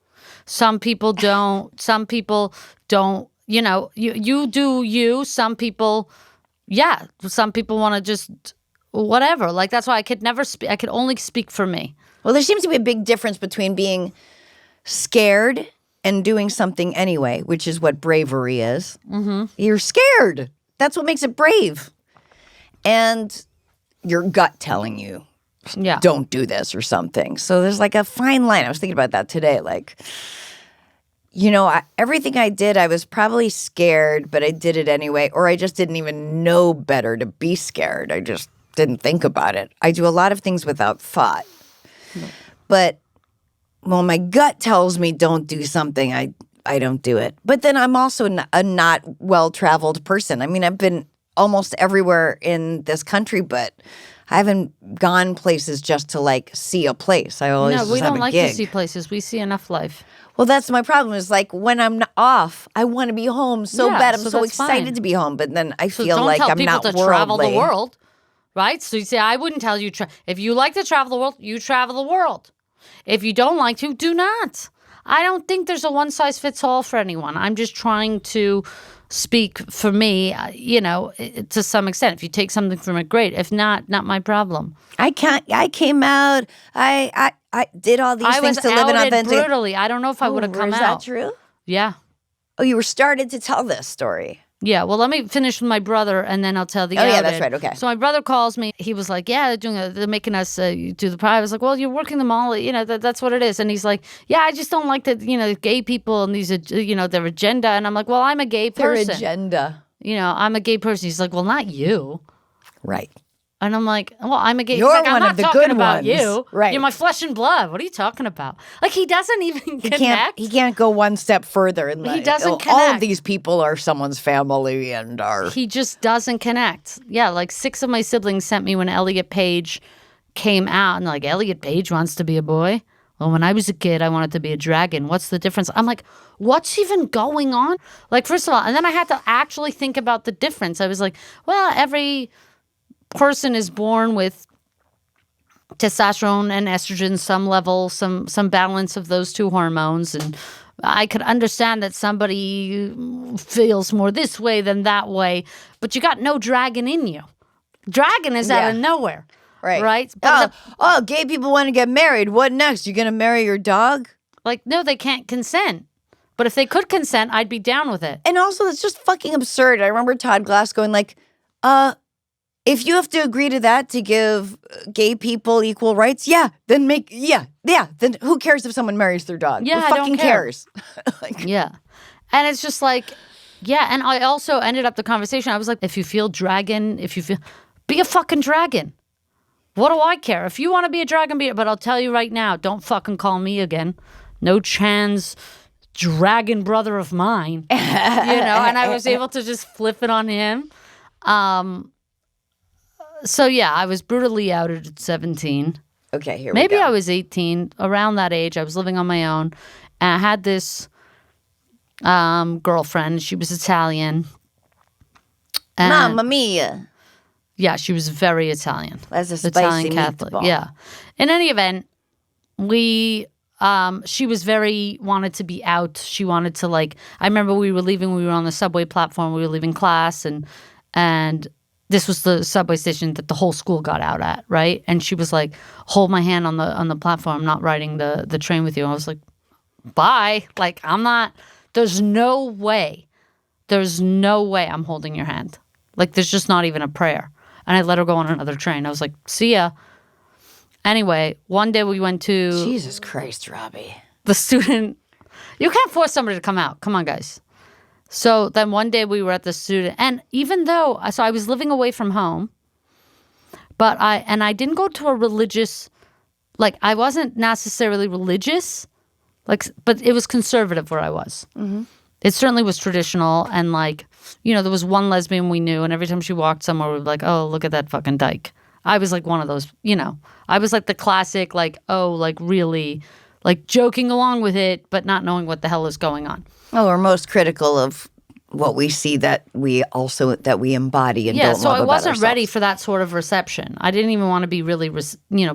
Some people don't. Some people don't. You know, you do you. Some people, Some people want to just whatever. Like that's why I could never speak. I could only speak for me. Well, there seems to be a big difference between being scared and doing something anyway, which is what bravery is. Mm-hmm. You're scared. That's what makes it brave. And your gut telling you, don't do this or something. So there's like a fine line. I was thinking about that today. Like, everything I did, I was probably scared, but I did it anyway. Or I just didn't even know better to be scared. I just didn't think about it. I do a lot of things without thought. But when my gut tells me don't do something, I don't do it. But then I'm also a not well-traveled person. I mean, I've been almost everywhere in this country, but I haven't gone places just to like see a place. I always No, we just have don't a like gig. to see places. We see enough life. Well, that's my problem. Is like when I'm off, I want to be home so Yeah, bad. I'm so so that's excited fine. to be home, but then I So feel don't like tell I'm people not to worldly. travel the world, right? So you say, I wouldn't tell you. If you like to travel the world, you travel the world. If you don't like to, do not. I don't think there's a one-size-fits-all for anyone. I'm just trying to speak for me, to some extent. If you take something from it, great. If not my problem. I came out. I did all these I was things to live an outed authentic. brutally. I don't know if I would have come Is out. that true? Yeah. Oh, you were started to tell this story. Yeah, well, let me finish with my brother, and then I'll tell the Oh, yeah, outed. that's right, okay. So my brother calls me. He was like, yeah, they're making us do the pride. I was like, well, you're working them all. That's what it is. And he's like, yeah, I just don't like the, gay people and these, their agenda. And I'm like, well, I'm a gay Their person. agenda. I'm a gay person. He's like, well, not you. Right. And I'm like, well, I'm a gay. You're He's like, I'm one not of the talking good about ones. you. Right. You're my flesh and blood. What are you talking about? Like, he doesn't even He connect. can't go one step further. And He doesn't all connect. of these people are someone's family and are. He just doesn't connect. Yeah, like 6 of my siblings sent me when Elliot Page came out, and like, Elliot Page wants to be a boy. Well, when I was a kid, I wanted to be a dragon. What's the difference? I'm like, what's even going on? Like, first of all, and then I had to actually think about the difference. I was like, well, every person is born with testosterone and estrogen, some level, some balance of those two hormones. And I could understand that somebody feels more this way than that way, but you got no dragon in you. Dragon is out of nowhere. Right. Right? Oh, But gay people want to get married. What next? You going to marry your dog? no, they can't consent. But if they could consent, I'd be down with it. And also, it's just fucking absurd. I remember Todd Glass going like, if you have to agree to that to give gay people equal rights, then then who cares if someone marries their dog? Yeah, who I don't fucking care. cares? Yeah. And it's just like, yeah. And I also ended up the conversation. I was like, if you feel dragon, be a fucking dragon. What do I care? If you want to be a dragon, be it. But I'll tell you right now, don't fucking call me again. No trans dragon brother of mine. And I was able to just flip it on him. So yeah, I was brutally outed at 17. Okay, here Maybe we go. I was 18, around that age. I was living on my own. And I had this girlfriend. She was Italian. And Mamma mia. yeah, she was very Italian. That's a spicy Italian Catholic. meatball. Yeah. In any event, she was wanted to be out. She wanted to I remember we were on the subway platform. We were leaving class and this was the subway station that the whole school got out at, right? And she was like, hold my hand on the platform. I'm not riding the train with you. And I was like, bye. Like, I'm not, there's no way I'm holding your hand. Like, there's just not even a prayer. And I let her go on another train. I was like, see ya. Anyway, one day we went to Jesus Christ, Robby. the student. You can't force somebody to come out. Come on, guys. So then one day we were at the student. And even though, so I was living away from home, but I didn't go to a religious, I wasn't necessarily religious, but it was conservative where I was. Mm-hmm. It certainly was traditional. And there was one lesbian we knew, and every time she walked somewhere, we'd be like, oh, look at that fucking dyke. I was one of those, I was the classic, really, joking along with it, but not knowing what the hell is going on. Oh, we're most critical of what we see that we embody and don't love so I about wasn't ourselves. ready for that sort of reception. I didn't even want to be really,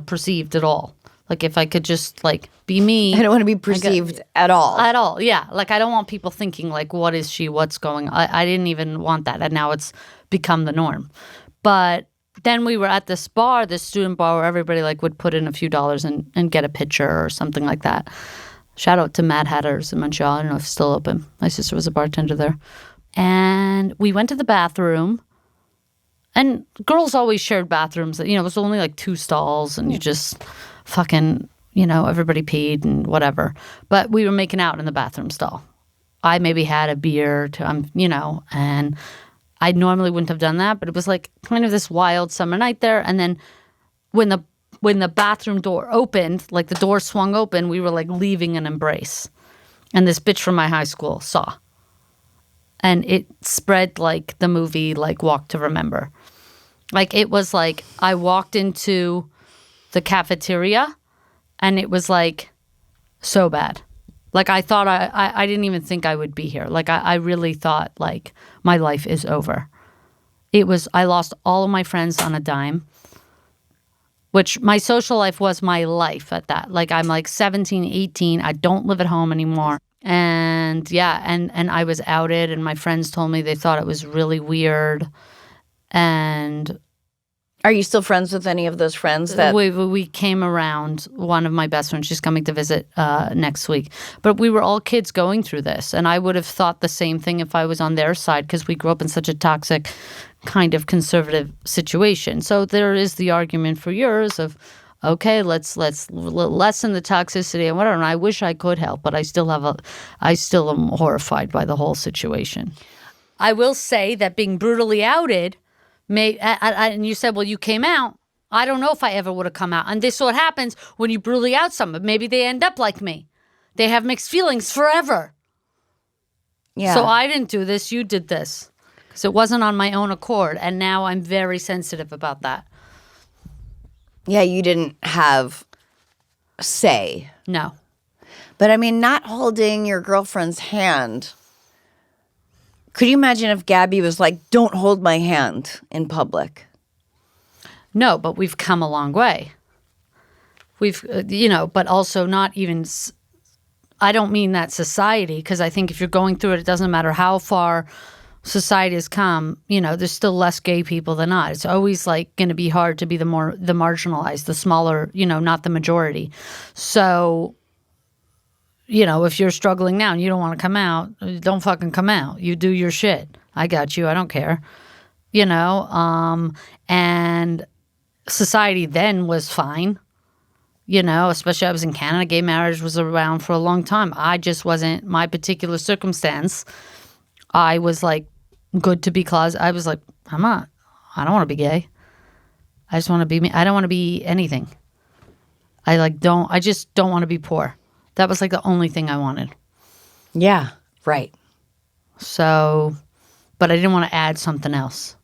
perceived at all. If I could just be me. I don't want to be perceived at all. At all, yeah. I don't want people thinking what is she, what's going on. I didn't even want that, and now it's become the norm. But then we were at this bar, this student bar, where everybody would put in a few dollars and get a picture or something like that. Shout out to Mad Hatters in Montreal. I don't know if it's still open. My sister was a bartender there. And we went to the bathroom. And girls always shared bathrooms. It was only 2 stalls. And you just fucking, everybody peed and whatever. But we were making out in the bathroom stall. I maybe had a beer and I normally wouldn't have done that, but it was like kind of this wild summer night there. And then when the bathroom door opened, like the door swung open, we were like leaving an embrace. And this bitch from my high school saw. And it spread like the movie, like Walk to Remember. Like it was like I walked into the cafeteria and it was like so bad. Like I thought I didn't even think I would be here. Like I really thought like my life is over. I lost all of my friends on a dime, which my social life was my life at that. Like I'm like 17, 18. I don't live at home anymore. And yeah, and I was outed and my friends told me they thought it was really weird. And Are you still friends with any of those friends that we came around? One of my best friends, she's coming to visit next week. But we were all kids going through this, and I would have thought the same thing if I was on their side because we grew up in such a toxic kind of conservative situation. So there is the argument for yours of, okay, let's lessen the toxicity and whatever. And I wish I could help, but I still am horrified by the whole situation. I will say that being brutally outed. And you said, well, you came out. I don't know if I ever would have come out. And this is what happens when you brutally out someone. Maybe they end up like me. They have mixed feelings forever. Yeah. So I didn't do this. You did this. Because it wasn't on my own accord. And now I'm very sensitive about that. Yeah, you didn't have say. No. But I mean, not holding your girlfriend's hand. Could you imagine if Gabby was like, don't hold my hand in public? No, but we've come a long way. We've, but also not even, I don't mean that society, because I think if you're going through it, it doesn't matter how far society has come, there's still less gay people than not. It's always like going to be hard to be the marginalized, the smaller, not the majority. So, if you're struggling now and you don't want to come out, don't fucking come out. You do your shit. I got you. I don't care. And society then was fine. Especially I was in Canada. Gay marriage was around for a long time. I just wasn't, my particular circumstance, I was like, good to be closet. I was like, I don't want to be gay. I just want to be me. I don't want to be anything. I just don't want to be poor. That was like the only thing I wanted. Yeah, right. So, but I didn't want to add something else.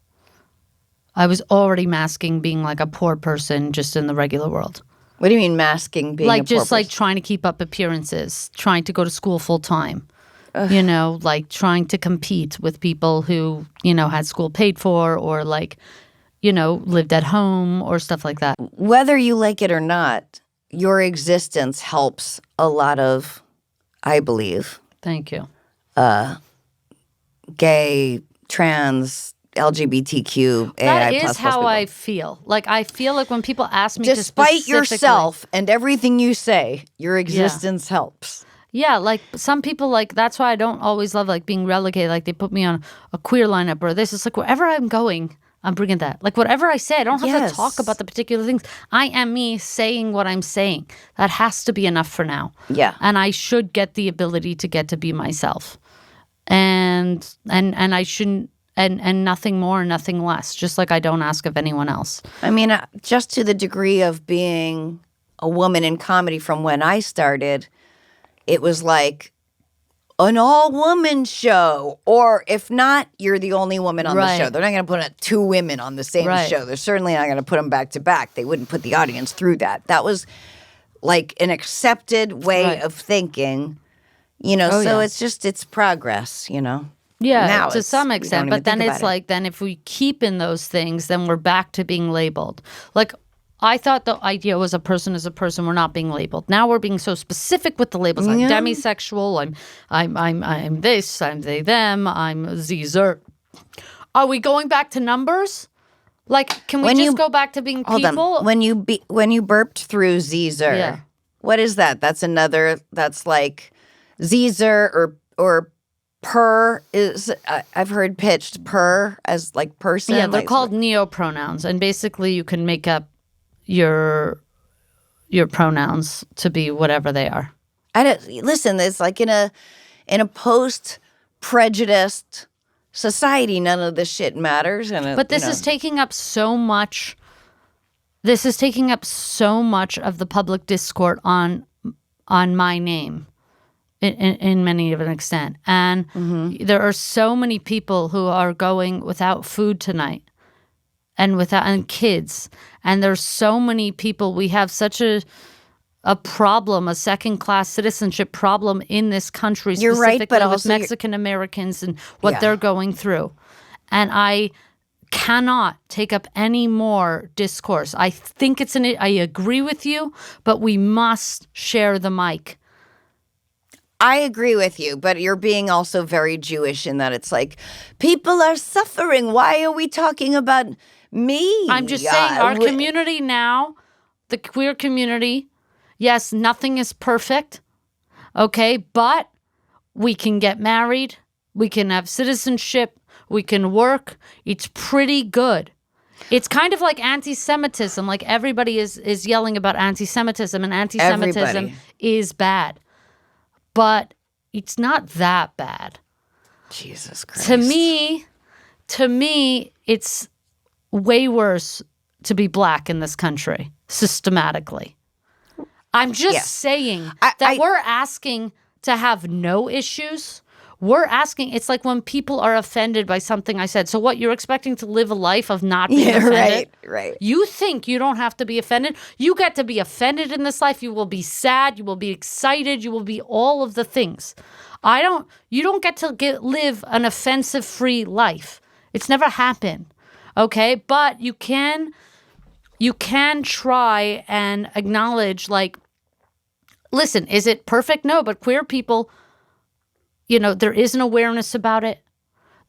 I was already masking being like a poor person just in the regular world. What do you mean masking being a poor person? Like trying to keep up appearances, trying to go to school full time. Like trying to compete with people who, had school paid for or lived at home or stuff like that. Whether you like it or not, your existence helps a lot of, I believe. Thank you. Gay, trans, LGBTQ, AI+. That is how people. I feel. Like I feel like when people ask me despite yourself and everything you say, your existence helps. Yeah, like some people, like that's why I don't always love like being relegated. Like they put me on a queer lineup or this. It's like wherever I'm going, I'm bringing that. Like whatever I say, I don't have to talk about the particular things. I am me saying what I'm saying. That has to be enough for now. Yeah. And I should get the ability to get to be myself. And I shouldn't, and nothing more, nothing less, just like I don't ask of anyone else. I mean, just to the degree of being a woman in comedy from when I started, it was like an all-woman show. Or if not, you're the only woman on the show. They're not going to put two women on the same show. They're certainly not going to put them back to back. They wouldn't put the audience through that. That was like an accepted way of thinking, it's just, it's progress, Yeah, now to some extent. But then it's like, then if we keep in those things, then we're back to being labeled. Like, I thought the idea was a person is a person. We're not being labeled. Now we're being so specific with the labels. I'm demisexual. I'm this. I'm they them. I'm Zer. Are we going back to numbers? Like, can we just go back to being people? On. When you burped through Zer, what is that? That's another. That's like Zer or per is. I've heard pitched per as like person. Yeah, they're called neopronouns, and basically you can make up your your pronouns to be whatever they are. Listen, it's like in a post-prejudiced society, none of this shit matters. But this is taking up so much. This is taking up so much of the public discourse on my name, in many of an extent, and there are so many people who are going without food tonight, and kids, and there's so many people. We have such a problem, a second-class citizenship problem in this country, You're specifically right, but with also Mexican Americans and what they're going through, and I cannot take up any more discourse. I think I agree with you, but we must share the mic. I agree with you, but you're being also very Jewish in that it's like, people are suffering. Why are we talking about me? I'm just saying our community now, the queer community, yes, nothing is perfect, okay, but we can get married, we can have citizenship, we can work. It's pretty good. It's kind of like anti-Semitism. Like everybody is yelling about anti-Semitism, and anti-Semitism is bad. But it's not that bad. Jesus Christ. To me, it's way worse to be black in this country, systematically. I'm just saying that we're asking to have no issues. We're asking, it's like when people are offended by something I said. So what, you're expecting to live a life of not being offended? Right. You think you don't have to be offended? You get to be offended in this life. You will be sad. You will be excited. You will be all of the things. You don't get to live an offensive-free life. It's never happened, okay? But you can try and acknowledge, like, listen, is it perfect? No, but queer people, there is an awareness about it.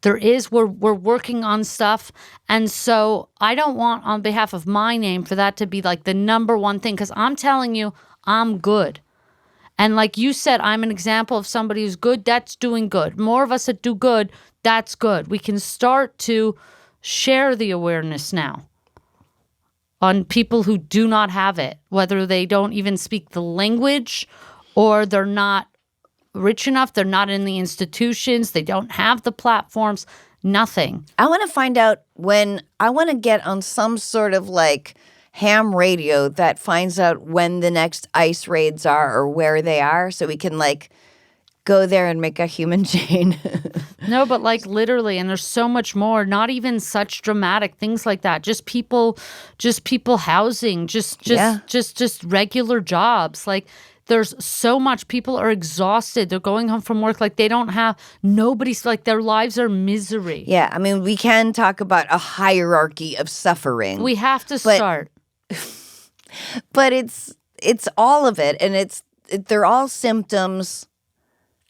We're working on stuff. And so I don't want, on behalf of my name, for that to be like the number one thing, because I'm telling you, I'm good. And like you said, I'm an example of somebody who's good. That's doing good. More of us that do good, that's good. We can start to share the awareness now on people who do not have it, whether they don't even speak the language or they're not rich enough, they're not in the institutions, they don't have the platforms, nothing. I want to find out I want to get on some sort of like ham radio that finds out when the next ICE raids are or where they are, so we can like go there and make a human chain. No, but like literally, and there's so much more, not even such dramatic things like that. Just people housing, just regular jobs. Like, there's so much. People are exhausted. They're going home from work. Like, nobody's, like, their lives are misery. Yeah, I mean, we can talk about a hierarchy of suffering. We have to start. But it's all of it, and they're all symptoms.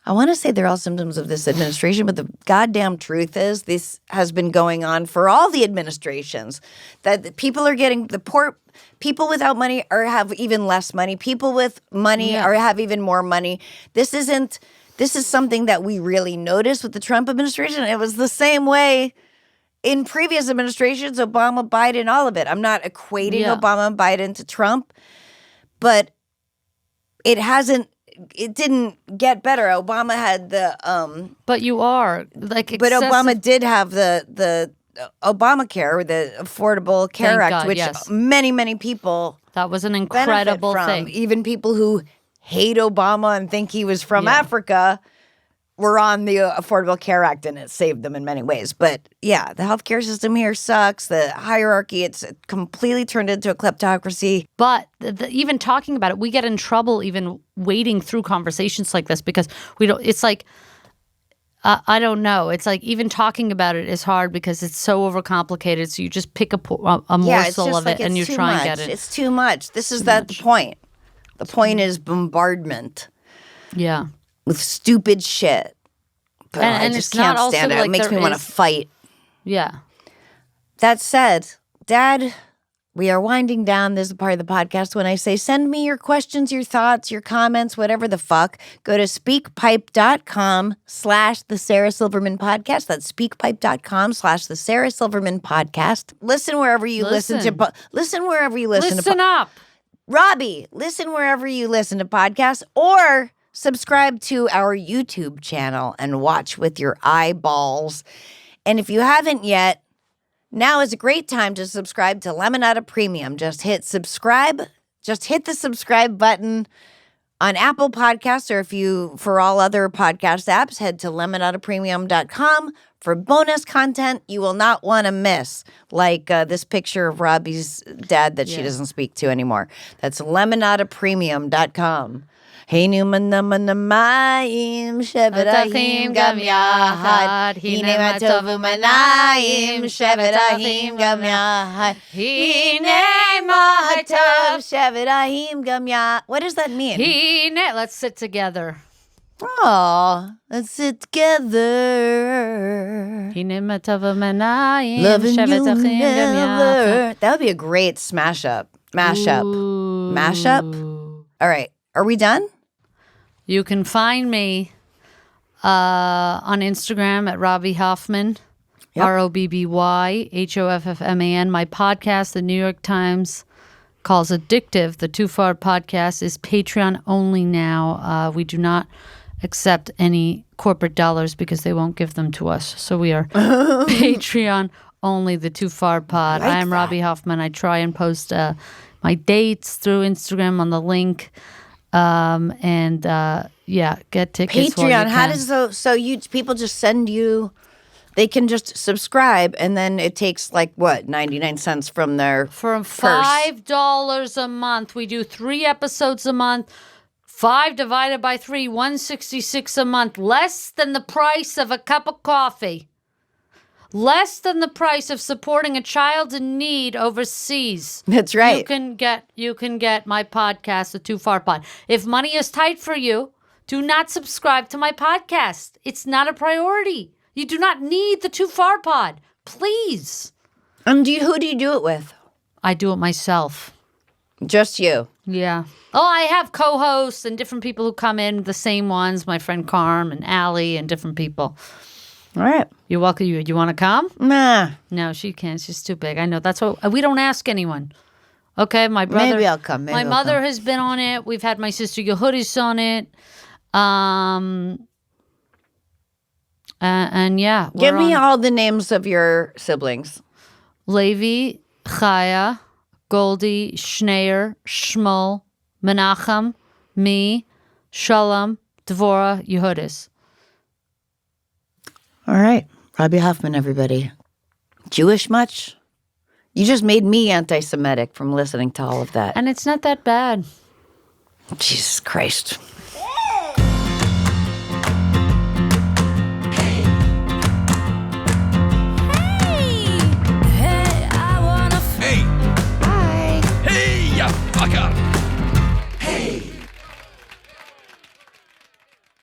I want to say they're all symptoms of this administration, but the goddamn truth is this has been going on for all the administrations. That the people are getting, the poor people without money have even less money. People with money have even more money. This is something that we really noticed with the Trump administration. It was the same way in previous administrations, Obama, Biden, all of it. I'm not equating Obama and Biden to Trump, but it didn't get better. Obama had the but you are like but Obama did have the Obamacare, the Affordable Care Act, which many people that was an incredible thing. Even people who hate Obama and think he was from Africa were on the Affordable Care Act, and it saved them in many ways. But yeah, the healthcare system here sucks. The hierarchy, it's completely turned into a kleptocracy. But even talking about it, we get in trouble even wading through conversations like this because we don't. It's like I don't know. It's like even talking about it is hard because it's so overcomplicated. So you just pick a morsel of it and you try and get it. It's too much. This is the point. The point is bombardment. Yeah. With stupid shit. But I just can't stand it. It makes me want to fight. Yeah. That said, Dad, we are winding down. This is part of the podcast when I say send me your questions, your thoughts, your comments, whatever the fuck. Go to speakpipe.com/the Sarah Silverman Podcast. That's speakpipe.com/the Sarah Silverman Podcast. Listen wherever you listen to. Listen wherever you listen to. Listen up. Robby, listen wherever you listen to podcasts or subscribe to our YouTube channel and watch with your eyeballs. And if you haven't yet, now is a great time to subscribe to Lemonada Premium. Just hit subscribe. Just hit the subscribe button on Apple Podcasts, or if you, for all other podcast apps, head to lemonadapremium.com for bonus content you will not want to miss, like this picture of Robby's dad that she doesn't speak to anymore. That's lemonadapremium.com. Heinu manamaim shevetahim gam yahad. Hine matovu manayim shevetahim gam yahad. Hine matov shevetahim gam yahad. What does that mean? Let's sit together. Oh, let's sit together. Hine matov manayim Loving you shevetahim gam yahad. never. That would be a great mashup. Mashup. All right. Are we done? You can find me on Instagram at Robby Hoffman, ROBBYHOFFMAN. My podcast, the New York Times calls Addictive, the Too Far Podcast, is Patreon only now. We do not accept any corporate dollars because they won't give them to us. So we are Patreon only, the Too Far Pod. I am Robby Hoffman. I try and post my dates through Instagram on the link. Get tickets. Patreon. How does people just send you? They can just subscribe, and then it takes 99 cents from their from $5 a month. We do 3 episodes a month. 5 divided by 3, $166 a month. Less than the price of a cup of coffee. Less than the price of supporting a child in need overseas. That's right. You can get my podcast, The Too Far Pod. If money is tight for you, do not subscribe to my podcast. It's not a priority. You do not need The Too Far Pod. Please. And who do you do it with? I do it myself. Just you. Yeah. Oh, I have co-hosts and different people who come in, the same ones, my friend Carm and Allie and different people. All right. You're welcome. You want to come? Nah. No, she can't. She's too big. I know. That's what we don't ask anyone. Okay, my brother. Maybe I'll come. My mother has been on it. We've had my sister Yehudis on it. Give me all the names of your siblings. Levi, Chaya, Goldie, Schneier, Shmuel, Menachem, me, Shalom, Dvorah, Yehudis. All right. Robby Hoffman, everybody. Jewish much? You just made me anti-Semitic from listening to all of that. And it's not that bad. Jesus Christ. Fuck up.